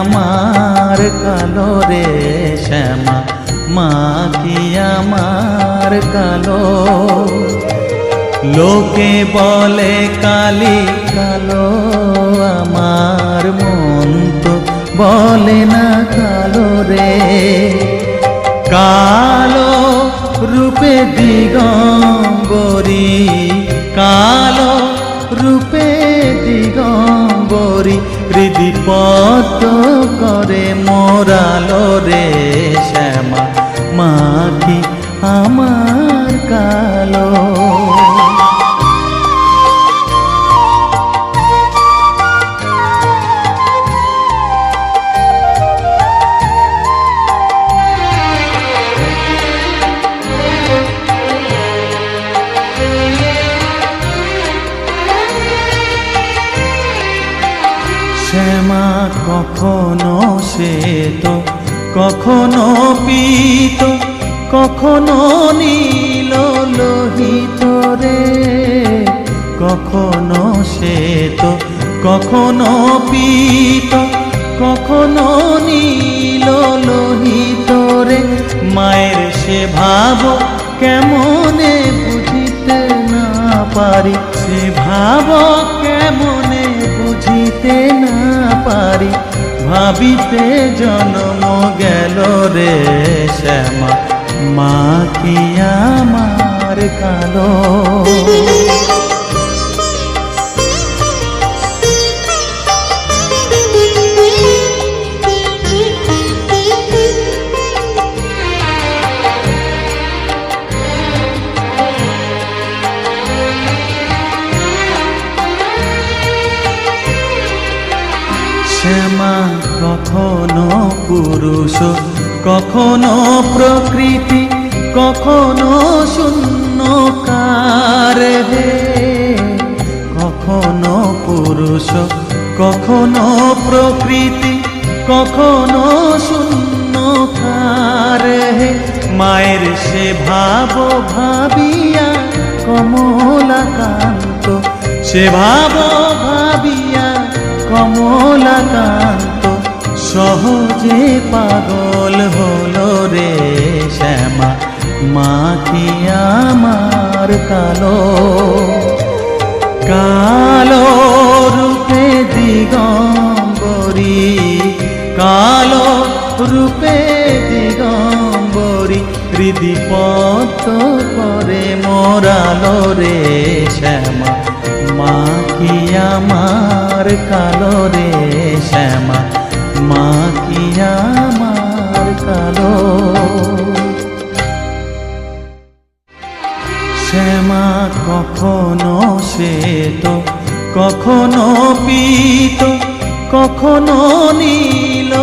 আমার কালো রে শ্যামা, মা কি আমার কালো। লোকে বলে কালি কালো, আমার মন তো বলে না কালো রে। কালো রূপে দিগম্বরী, কালো রূপে দিগম্বরী, হৃদিপদ্ম করে মোরালো রে শ্যামা, মা কি আমার কালো। শ্যামা কখনো শ্বেত, কখনো পীত, কখনো নীল লোহিত রে। কখনো শ্বেত, কখনো পীত, কখনো নীল লোহিত রে। মায়ের সে ভাব কেমনে বুঝিতে না পারি, সে ভাব কেমনে বুঝিতে না পারি, ভাবিতে জন্ম গেল রে শ্যামা, মা কি আমার কালো। শ্যামা কখনো পুরুষ, কখনো প্রকৃতি, কখনো শূন্যকার হে। কখনো পুরুষ, কখনো প্রকৃতি, কখনো শূন্যকার হে। মায়ের সে ভাব ভাবিয়া কমলাকান্ত, সে ভাব ভাবিয়া কমলাকান্ত, সহজে পাগল হলো রে শ্যামা, মা কি আমার কালো। কালো রূপে দিগম্বরী, কালো রূপে দিগম্বরী, হৃদিপদ্ম করে মোরালো রে শ্যামা, মা কি আমার কালো রে শ্যামা, মা কি আমার কালো। শ্যামা কখনো শ্বেত, কখনো পীত, কখনো নীল